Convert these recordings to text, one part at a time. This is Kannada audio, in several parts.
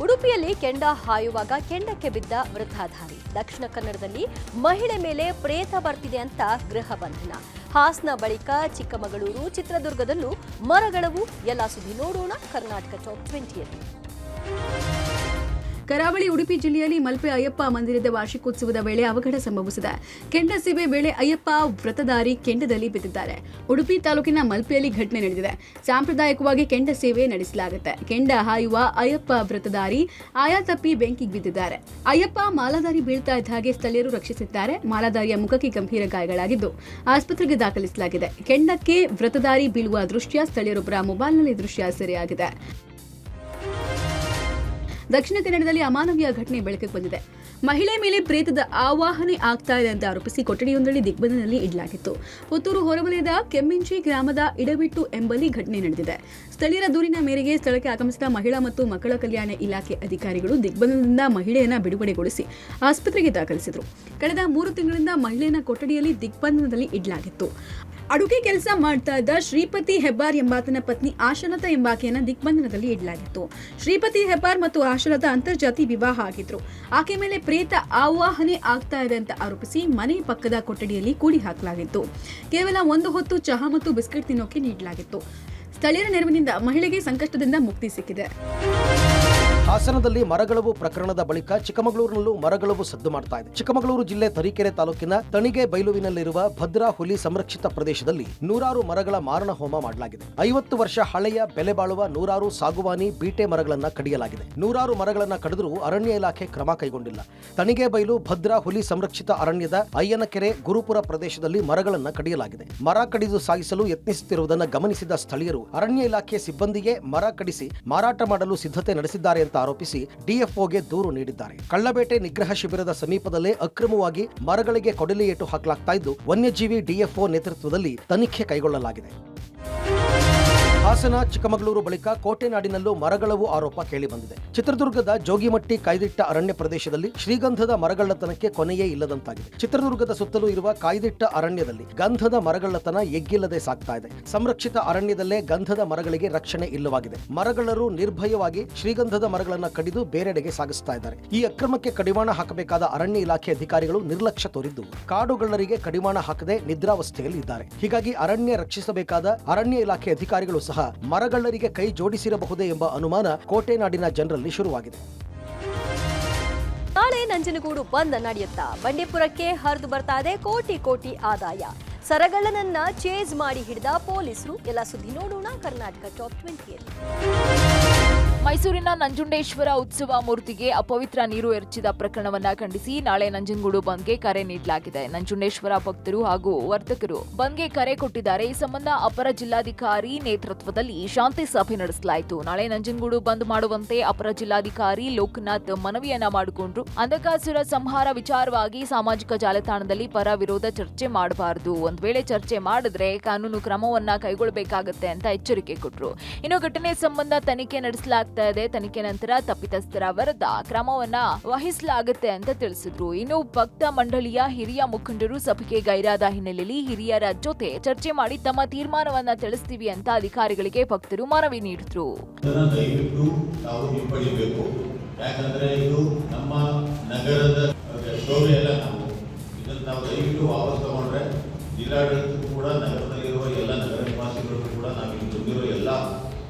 ಉಡುಪಿಯಲ್ಲಿ ಕೆಂಡ ಹಾಯುವಾಗ ಕೆಂಡಕ್ಕೆ ಬಿದ್ದ ವೃದ್ಧಾಧಾರಿ. ದಕ್ಷಿಣ ಕನ್ನಡದಲ್ಲಿ ಮಹಿಳೆ ಮೇಲೆ ಪ್ರೇತ ಬರ್ತಿದೆ ಅಂತ ಗೃಹ ಬಂಧನ. ಹಾಸನ ಬಳಿಕ ಚಿಕ್ಕಮಗಳೂರು, ಚಿತ್ರದುರ್ಗದಲ್ಲೂ ಮರಗಳವು. ಎಲ್ಲ ಸುದ್ದಿ ನೋಡೋಣ ಕರ್ನಾಟಕ ಟಾಪ್ 20ಯಲ್ಲಿ. ಕರಾವಳಿ ಉಡುಪಿ ಜಿಲ್ಲೆಯಲ್ಲಿ ಮಲ್ಪೆ ಅಯ್ಯಪ್ಪ ಮಂದಿರದ ವಾರ್ಷಿಕೋತ್ಸವದ ವೇಳೆ ಅವಘಡ ಸಂಭವಿಸಿದೆ. ಕೆಂಡ ಸೇವೆ ವೇಳೆ ಅಯ್ಯಪ್ಪ ವ್ರತಧಾರಿ ಕೆಂಡದಲ್ಲಿ ಬಿದ್ದಿದ್ದಾರೆ. ಉಡುಪಿ ತಾಲೂಕಿನ ಮಲ್ಪೆಯಲ್ಲಿ ಘಟನೆ ನಡೆದಿದೆ. ಸಾಂಪ್ರದಾಯಿಕವಾಗಿ ಕೆಂಡ ಸೇವೆ ನಡೆಸಲಾಗುತ್ತೆ. ಕೆಂಡ ಹಾಯುವ ಅಯ್ಯಪ್ಪ ವ್ರತಧಾರಿ ಆಯಾ ತಪ್ಪಿ ಬೆಂಕಿಗೆ ಬಿದ್ದಿದ್ದಾರೆ. ಅಯ್ಯಪ್ಪ ಮಾಲಾಧಾರಿ ಬೀಳ್ತಾ ಇದ್ದ ಹಾಗೆ ಸ್ಥಳೀಯರು ರಕ್ಷಿಸಿದ್ದಾರೆ. ಮಾಲಾಧಾರಿಯ ಮುಖಕ್ಕೆ ಗಂಭೀರ ಗಾಯಗಳಾಗಿದ್ದು ಆಸ್ಪತ್ರೆಗೆ ದಾಖಲಿಸಲಾಗಿದೆ. ಕೆಂಡಕ್ಕೆ ವ್ರತಧಾರಿ ಬೀಳುವ ದೃಶ್ಯ ಸ್ಥಳೀಯರೊಬ್ಬರ ಮೊಬೈಲ್ನಲ್ಲಿ ದೃಶ್ಯ ಸೆರೆಯಾಗಿದೆ. ದಕ್ಷಿಣ ಕನ್ನಡದಲ್ಲಿ ಅಮಾನವೀಯ ಘಟನೆ ಬೆಳಕಿಗೆ ಬಂದಿದೆ. ಮಹಿಳೆ ಮೇಲೆ ಪ್ರೇತದ ಆವಾಹನೆ ಆಗ್ತಾ ಇದೆ ಅಂತ ಆರೋಪಿಸಿ ಕೊಠಡಿಯೊಂದರಲ್ಲಿ ದಿಗ್ಬಂಧನದಲ್ಲಿ ಇಡಲಾಗಿತ್ತು. ಪುತ್ತೂರು ಹೊರವಲಯದ ಕೆಮ್ಮಿಂಚಿ ಗ್ರಾಮದ ಇಡಬಿಟ್ಟು ಎಂಬಲ್ಲಿ ಘಟನೆ ನಡೆದಿದೆ. ಸ್ಥಳೀಯರ ದೂರಿನ ಮೇರೆಗೆ ಸ್ಥಳಕ್ಕೆ ಆಗಮಿಸಿದ ಮಹಿಳಾ ಮತ್ತು ಮಕ್ಕಳ ಕಲ್ಯಾಣ ಇಲಾಖೆ ಅಧಿಕಾರಿಗಳು ದಿಗ್ಬಂಧನದಿಂದ ಮಹಿಳೆಯನ್ನ ಬಿಡುಗಡೆಗೊಳಿಸಿ ಆಸ್ಪತ್ರೆಗೆ ದಾಖಲಿಸಿದರು. ಕಳೆದ 3 ತಿಂಗಳಿಂದ ಮಹಿಳೆಯನ್ನ ಕೊಠಡಿಯಲ್ಲಿ ದಿಗ್ಬಂಧನದಲ್ಲಿ ಇಡಲಾಗಿತ್ತು. ಅಡುಗೆ ಕೆಲಸ ಮಾಡ್ತಾ ಇದ್ದ ಶ್ರೀಪತಿ ಹೆಬ್ಬಾರ್ ಎಂಬಾತನ ಪತ್ನಿ ಆಶಲತಾ ಎಂಬಾಕೆಯನ್ನ ದಿಗ್ಬಂಧನದಲ್ಲಿ ಇಡಲಾಗಿತ್ತು. ಶ್ರೀಪತಿ ಹೆಬ್ಬಾರ್ ಮತ್ತು ಆಶಲತಾ ಅಂತರ್ಜಾತಿ ವಿವಾಹ ಆಗಿದ್ರು. ಆಕೆ ಮೇಲೆ ಪ್ರೇತ ಆವಾಹನೆ ಆಗ್ತಾ ಇದೆ ಅಂತ ಆರೋಪಿಸಿ ಮನೆ ಪಕ್ಕದ ಕೊಠಡಿಯಲ್ಲಿ ಕೂಡಿ ಹಾಕಲಾಗಿತ್ತು. ಕೇವಲ 1 ಹೊತ್ತು ಚಹಾ ಮತ್ತು ಬಿಸ್ಕೆಟ್ ತಿನ್ನೋಕೆ ನೀಡಲಾಗಿತ್ತು. ಸ್ಥಳೀಯರ ನೆರವಿನಿಂದ ಮಹಿಳೆಗೆ ಸಂಕಷ್ಟದಿಂದ ಮುಕ್ತಿ ಸಿಕ್ಕಿದೆ. ಹಾಸನದಲ್ಲಿ ಮರಗಳವು ಪ್ರಕರಣದ ಬಳಿಕ ಚಿಕ್ಕಮಗಳೂರಿನಲ್ಲೂ ಮರಗಳವು ಸದ್ದು ಮಾಡ್ತಾ ಇದೆ. ಚಿಕ್ಕಮಗಳೂರು ಜಿಲ್ಲೆ ತರೀಕೆರೆ ತಾಲೂಕಿನ ತಣಿಗೆ ಬೈಲುವಿನಲ್ಲಿರುವ ಭದ್ರಾ ಹುಲಿ ಸಂರಕ್ಷಿತ ಪ್ರದೇಶದಲ್ಲಿ 100 ಮರಗಳ ಮಾರಣ ಹೋಮ ಮಾಡಲಾಗಿದೆ. 50 ವರ್ಷ ಹಳೆಯ ಬೆಲೆ ಬಾಳುವ 100 ಸಾಗುವಾನಿ ಬೀಟೆ ಮರಗಳನ್ನ ಕಡಿಯಲಾಗಿದೆ. 100 ಮರಗಳನ್ನ ಕಡಿದರೂ ಅರಣ್ಯ ಇಲಾಖೆ ಕ್ರಮ ಕೈಗೊಂಡಿಲ್ಲ. ತಣಿಗೆ ಬೈಲು ಭದ್ರಾ ಹುಲಿ ಸಂರಕ್ಷಿತ ಅರಣ್ಯದ ಅಯ್ಯನಕೆರೆ ಗುರುಪುರ ಪ್ರದೇಶದಲ್ಲಿ ಮರಗಳನ್ನ ಕಡಿಯಲಾಗಿದೆ. ಮರ ಕಡಿದು ಸಾಗಿಸಲು ಯತ್ನಿಸುತ್ತಿರುವುದನ್ನು ಗಮನಿಸಿದ ಸ್ಥಳೀಯರು ಅರಣ್ಯ ಇಲಾಖೆ ಸಿಬ್ಬಂದಿಗೆ ಮರ ಕಡಿಸಿ ಮಾರಾಟ ಮಾಡಲು ಸಿದ್ಧತೆ ನಡೆಸಿದ್ದಾರೆ ಅಂತ ಆರೋಪಿಸಿ ಡಿಎಫ್ಒಗೆ ದೂರು ನೀಡಿದ್ದಾರೆ. ಕಳ್ಳಬೇಟೆ ನಿಗ್ರಹ ಶಿಬಿರದ ಸಮೀಪದಲ್ಲೇ ಅಕ್ರಮವಾಗಿ ಮರಗಳಿಗೆ ಕೊಡಲಿ ಏಟು ಹಾಕಲಾಗ್ತಾ ಇದ್ದು ವನ್ಯಜೀವಿ ಡಿಎಫ್ಒ ನೇತೃತ್ವದಲ್ಲಿ ತನಿಖೆ ಕೈಗೊಳ್ಳಲಾಗಿದೆ. ಹಾಸನ, ಚಿಕ್ಕಮಗಳೂರು ಬಳಿಕ ಕೋಟೆನಾಡಿನಲ್ಲೂ ಮರಗಳವು ಆರೋಪ ಕೇಳಿಬಂದಿದೆ. ಚಿತ್ರದುರ್ಗದ ಜೋಗಿಮಟ್ಟಿ ಕಾಯ್ದಿಟ್ಟ ಅರಣ್ಯ ಪ್ರದೇಶದಲ್ಲಿ ಶ್ರೀಗಂಧದ ಮರಗಳ್ಳತನಕ್ಕೆ ಕೊನೆಯೇ ಇಲ್ಲದಂತಾಗಿದೆ. ಚಿತ್ರದುರ್ಗದ ಸುತ್ತಲೂ ಇರುವ ಕಾಯ್ದಿಟ್ಟ ಅರಣ್ಯದಲ್ಲಿ ಗಂಧದ ಮರಗಳ್ಳತನ ಎಗ್ಗಿಲ್ಲದೆ ಸಾಗ್ತಾ ಇದೆ. ಸಂರಕ್ಷಿತ ಅರಣ್ಯದಲ್ಲೇ ಗಂಧದ ಮರಗಳಿಗೆ ರಕ್ಷಣೆ ಇಲ್ಲವಾಗಿದೆ. ಮರಗಳ್ಳರು ನಿರ್ಭಯವಾಗಿ ಶ್ರೀಗಂಧದ ಮರಗಳನ್ನ ಕಡಿದು ಬೇರೆಡೆಗೆ ಸಾಗಿಸ್ತಾ ಇದ್ದಾರೆ. ಈ ಅಕ್ರಮಕ್ಕೆ ಕಡಿವಾಣ ಹಾಕಬೇಕಾದ ಅರಣ್ಯ ಇಲಾಖೆ ಅಧಿಕಾರಿಗಳು ನಿರ್ಲಕ್ಷ್ಯ ತೋರಿದ್ದು ಕಾಡುಗಳ್ಳರಿಗೆ ಕಡಿವಾಣ ಹಾಕದೆ ನಿದ್ರಾವಸ್ಥೆಯಲ್ಲಿ ಇದ್ದಾರೆ. ಹೀಗಾಗಿ ಅರಣ್ಯ ರಕ್ಷಿಸಬೇಕಾದ ಅರಣ್ಯ ಇಲಾಖೆ ಅಧಿಕಾರಿಗಳು ಸಹ ಮರಗಳ್ಳರಿಗೆ ಕೈ ಜೋಡಿಸಿರಬಹುದೇ ಎಂಬ ಅನುಮಾನ ಕೋಟೆನಾಡಿನ ಜನರಲ್ಲಿ ಶುರುವಾಗಿದೆ. ನಾಳೆ ನಂಜನಗೂಡು ಬಂದ್ ನಡೆಯುತ್ತಾ ಬಂಡೀಪುರಕ್ಕೆ ಹರಿದು ಬರ್ತಾ ಇದೆ ಕೋಟಿ ಆದಾಯ. ಸರಗಳ್ಳನನ್ನ ಚೇಸ್ ಮಾಡಿ ಹಿಡಿದ ಪೊಲೀಸರು. ಎಲ್ಲ ಸುದ್ದಿ ನೋಡೋಣ ಕರ್ನಾಟಕ ಟಾಪ್ 20ಯಲ್ಲಿ. ಮೈಸೂರಿನ ನಂಜುಂಡೇಶ್ವರ ಉತ್ಸವ ಮೂರ್ತಿಗೆ ಅಪವಿತ್ರ ನೀರು ಎರಚಿದ ಪ್ರಕರಣವನ್ನ ಖಂಡಿಸಿ ನಾಳೆ ನಂಜನಗೂಡು ಬಂದ್ಗೆ ಕರೆ ನೀಡಲಾಗಿದೆ. ನಂಜುಂಡೇಶ್ವರ ಭಕ್ತರು ಹಾಗೂ ವರ್ತಕರು ಬಂದ್ಗೆ ಕರೆ ಕೊಟ್ಟಿದ್ದಾರೆ. ಈ ಸಂಬಂಧ ಅಪರ ಜಿಲ್ಲಾಧಿಕಾರಿ ನೇತೃತ್ವದಲ್ಲಿ ಶಾಂತಿ ಸಭೆ ನಡೆಸಲಾಯಿತು. ನಾಳೆ ನಂಜನಗೂಡು ಬಂದ್ ಮಾಡುವಂತೆ ಅಪರ ಜಿಲ್ಲಾಧಿಕಾರಿ ಲೋಕನಾಥ್ ಮನವಿಯನ್ನ ಮಾಡಿಕೊಂಡ್ರು. ಅಂಧಕಾಸುರ ಸಂಹಾರ ವಿಚಾರವಾಗಿ ಸಾಮಾಜಿಕ ಜಾಲತಾಣದಲ್ಲಿ ಪರ ವಿರೋಧ ಚರ್ಚೆ ಮಾಡಬಾರದು. ಒಂದ್ ವೇಳೆ ಚರ್ಚೆ ಮಾಡಿದ್ರೆ ಕಾನೂನು ಕ್ರಮವನ್ನ ಕೈಗೊಳ್ಳಬೇಕಾಗುತ್ತೆ ಅಂತ ಎಚ್ಚರಿಕೆ ಕೊಟ್ಟರು. ಇನ್ನು ಘಟನೆ ಸಂಬಂಧ ತನಿಖೆ ನಡೆಸಲಾಗಿದೆ. ತನಿಖೆ ನಂತರ ತಪ್ಪಿತಸ್ಥರ ವಿರುದ್ಧ ಕ್ರಮವನ್ನ ವಹಿಸಲಾಗುತ್ತೆ ಅಂತ ತಿಳಿಸಿದ್ರು. ಇನ್ನು ಭಕ್ತ ಮಂಡಳಿಯ ಹಿರಿಯ ಮುಖಂಡರು ಸಭೆಗೆ ಗೈರಾದ ಹಿನ್ನೆಲೆಯಲ್ಲಿ ಹಿರಿಯರ ಜೊತೆ ಚರ್ಚೆ ಮಾಡಿ ತಮ್ಮ ತೀರ್ಮಾನವನ್ನ ತಿಳಿಸ್ತೀವಿ ಅಂತ ಅಧಿಕಾರಿಗಳಿಗೆ ಭಕ್ತರು ಮನವಿ ನೀಡಿದ್ರು. ಯಾಕಂದ್ರೆ ಇದು ನಮ್ಮ ನಗರದ ಶೋಭೆ ಎಲ್ಲ ನಾವು ದಯವಿಟ್ಟು ವಾಪಸ್ ತಗೊಂಡ್ರೆ ಜಿಲ್ಲಾಡಳಿತ ಕೂಡ ನಗರದಲ್ಲಿರುವ ಎಲ್ಲ ನಗರ ನಿವಾಸಿಗಳಿಗೂ ಕೂಡ ನಾವು ದುಡ್ಡಿರೋ ಎಲ್ಲ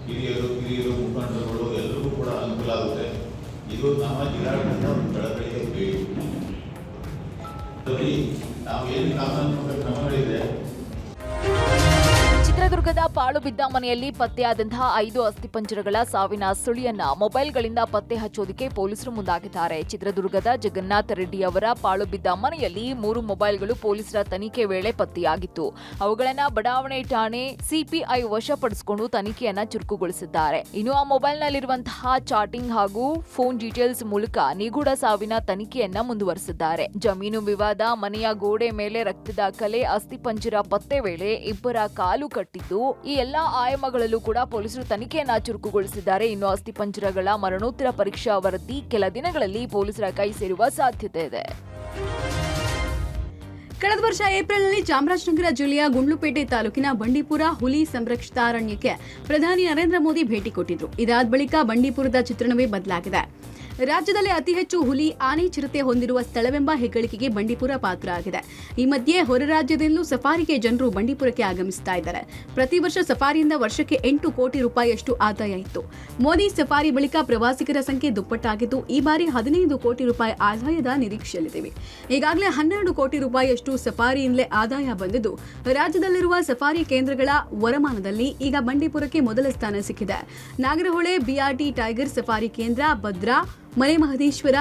ಹಿರಿಯರು ಮುಖಂಡರುಗಳು ಎಲ್ಲರಿಗೂ ಕೂಡ ಅನುಕೂಲ ಆಗುತ್ತೆ. ಇದು ನಮ್ಮ ಜಿಲ್ಲಾಡಳಿತ ಬೆಳವಣಿಗೆ ಬೇಕು. ನಾವು ಏನು ಕಾನೂನಾತ್ಮಕ ಕ್ರಮಗಳಿದೆ. ಚಿತ್ರದುರ್ಗದ ಪಾಳು ಬಿದ್ದ ಮನೆಯಲ್ಲಿ ಪತ್ತೆಯಾದಂತಹ 5 ಅಸ್ಥಿಪಂಜರಗಳ ಸಾವಿನ ಸುಳಿಯನ್ನ ಮೊಬೈಲ್ಗಳಿಂದ ಪತ್ತೆ ಹಚ್ಚೋದಕ್ಕೆ ಪೊಲೀಸರು ಮುಂದಾಗಿದ್ದಾರೆ. ಚಿತ್ರದುರ್ಗದ ಜಗನ್ನಾಥ ರೆಡ್ಡಿ ಅವರ ಪಾಳು ಬಿದ್ದ ಮನೆಯಲ್ಲಿ 3 ಮೊಬೈಲ್ಗಳು ಪೊಲೀಸರ ತನಿಖೆ ವೇಳೆ ಪತ್ತೆಯಾಗಿತ್ತು. ಅವುಗಳನ್ನ ಬಡಾವಣೆ ಠಾಣೆ ಸಿಪಿಐ ವಶಪಡಿಸಿಕೊಂಡು ತನಿಖೆಯನ್ನ ಚುರುಕುಗೊಳಿಸಿದ್ದಾರೆ. ಇನ್ನು ಆ ಮೊಬೈಲ್ನಲ್ಲಿರುವಂತಹ ಚಾಟಿಂಗ್ ಹಾಗೂ ಫೋನ್ ಡೀಟೇಲ್ಸ್ ಮೂಲಕ ನಿಗೂಢ ಸಾವಿನ ತನಿಖೆಯನ್ನ ಮುಂದುವರೆಸಿದ್ದಾರೆ. ಜಮೀನು ವಿವಾದ, ಮನೆಯ ಗೋಡೆ ಮೇಲೆ ರಕ್ತದ ಕಲೆ, ಅಸ್ಥಿಪಂಜರ ಪತ್ತೆ ವೇಳೆ ಇಬ್ಬರ ಕಾಲು ಕಟ್ಟಿದ್ದು ಈ ಎಲ್ಲಾ ಆಯಾಮಗಳಲ್ಲೂ ಕೂಡ ಪೊಲೀಸರು ತನಿಖೆಯನ್ನ ಚುರುಕುಗೊಳಿಸಿದ್ದಾರೆ. ಇನ್ನು ಅಸ್ಥಿಪಂಜರಗಳ ಮರಣೋತ್ತರ ಪರೀಕ್ಷಾ ವರದಿ ಕೆಲ ದಿನಗಳಲ್ಲಿ ಪೊಲೀಸರ ಕೈ ಸೇರುವ ಸಾಧ್ಯತೆ ಇದೆ. ಕಳೆದ ವರ್ಷ ಏಪ್ರಿಲ್ನಲ್ಲಿ ಚಾಮರಾಜನಗರ ಜಿಲ್ಲೆಯ ಗುಂಡ್ಲುಪೇಟೆ ತಾಲೂಕಿನ ಬಂಡೀಪುರ ಹುಲಿ ಸಂರಕ್ಷಿತ ಅರಣ್ಯಕ್ಕೆ ಪ್ರಧಾನಿ ನರೇಂದ್ರ ಮೋದಿ ಭೇಟಿ ಕೊಟ್ಟಿದ್ರು. ಇದಾದ ಬಳಿಕ ಬಂಡೀಪುರದ ಚಿತ್ರಣವೇ ಬದಲಾಗಿದೆ. ರಾಜ್ಯದಲ್ಲಿ ಅತಿ ಹೆಚ್ಚು ಹುಲಿ, ಆನೆ, ಚಿರತೆ ಹೊಂದಿರುವ ಸ್ಥಳವೆಂಬ ಹೆಗ್ಗಳಿಕೆಗೆ ಬಂಡೀಪುರ ಪಾತ್ರ ಆಗಿದೆ. ಈ ಮಧ್ಯೆ ಹೊರ ರಾಜ್ಯದಲ್ಲೂ ಸಫಾರಿಗೆ ಜನರು ಬಂಡೀಪುರಕ್ಕೆ ಆಗಮಿಸ್ತಾ ಇದ್ದಾರೆ. ಪ್ರತಿ ವರ್ಷ ಸಫಾರಿಯಿಂದ ವರ್ಷಕ್ಕೆ 8 ಕೋಟಿ ರೂಪಾಯಿಯಷ್ಟು ಆದಾಯ ಇತ್ತು. ಮೋದಿ ಸಫಾರಿ ಬಳಿಕ ಪ್ರವಾಸಿಗರ ಸಂಖ್ಯೆ ದುಪ್ಪಟ್ಟಾಗಿದ್ದು ಈ ಬಾರಿ 15 ಕೋಟಿ ರೂಪಾಯಿ ಆದಾಯದ ನಿರೀಕ್ಷೆಯಲ್ಲಿದೆ. ಈಗಾಗಲೇ 12 ಕೋಟಿ ರೂಪಾಯಿಯಷ್ಟು ಸಫಾರಿಯಿಂದಲೇ ಆದಾಯ ಬಂದಿದ್ದು, ರಾಜ್ಯದಲ್ಲಿರುವ ಸಫಾರಿ ಕೇಂದ್ರಗಳ ವರಮಾನದಲ್ಲಿ ಈಗ ಬಂಡೀಪುರಕ್ಕೆ ಮೊದಲ ಸ್ಥಾನ ಸಿಕ್ಕಿದೆ. ನಾಗರಹೊಳೆ ಬಿಆರ್ಟಿ ಟೈಗರ್ ಸಫಾರಿ ಕೇಂದ್ರ, ಭದ್ರಾ, ಮಲೆ ಮಹದೇಶ್ವರ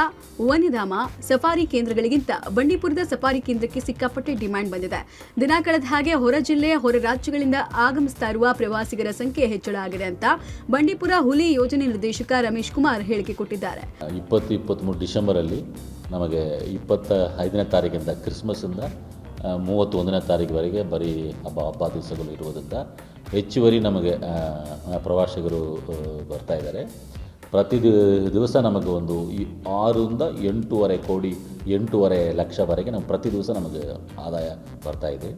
ವನ್ಯಧಾಮ ಸಫಾರಿ ಕೇಂದ್ರಗಳಿಗಿಂತ ಬಂಡೀಪುರದ ಸಫಾರಿ ಕೇಂದ್ರಕ್ಕೆ ಸಿಕ್ಕಾಪಟ್ಟೆ ಡಿಮ್ಯಾಂಡ್ ಬಂದಿದೆ. ದಿನ ಕಳೆದ ಹಾಗೆ ಹೊರ ಜಿಲ್ಲೆ, ಹೊರ ರಾಜ್ಯಗಳಿಂದ ಆಗಮಿಸ್ತಾ ಇರುವ ಪ್ರವಾಸಿಗರ ಸಂಖ್ಯೆ ಹೆಚ್ಚಳ ಆಗಿದೆ ಅಂತ ಬಂಡೀಪುರ ಹುಲಿ ಯೋಜನೆ ನಿರ್ದೇಶಕ ರಮೇಶ್ ಕುಮಾರ್ ಹೇಳಿಕೆ ಕೊಟ್ಟಿದ್ದಾರೆ. 20-23 ಡಿಸೆಂಬರಲ್ಲಿ ನಮಗೆ 25ನೇ ತಾರೀಕಿಂದ ಕ್ರಿಸ್ಮಸ್ಸಿಂದ 31ನೇ ತಾರೀಕುವರೆಗೆ ಬರೀ ಹಬ್ಬ ದಿವಸಗಳು ಇರುವುದರಿಂದ ಹೆಚ್ಚುವರಿ ನಮಗೆ ಪ್ರವಾಸಿಗರು ಬರ್ತಾ ಇದ್ದಾರೆ. ಪ್ರತಿ ದಿವಸ ನಮಗೆ ಒಂದು 6ರಿಂದ 8.5 ಕೋಟಿ 8.5 ಲಕ್ಷವರೆಗೆ ಪ್ರತಿ ದಿವಸ ನಮಗೆ ಆದಾಯ ಬರ್ತಾ ಇದೆ.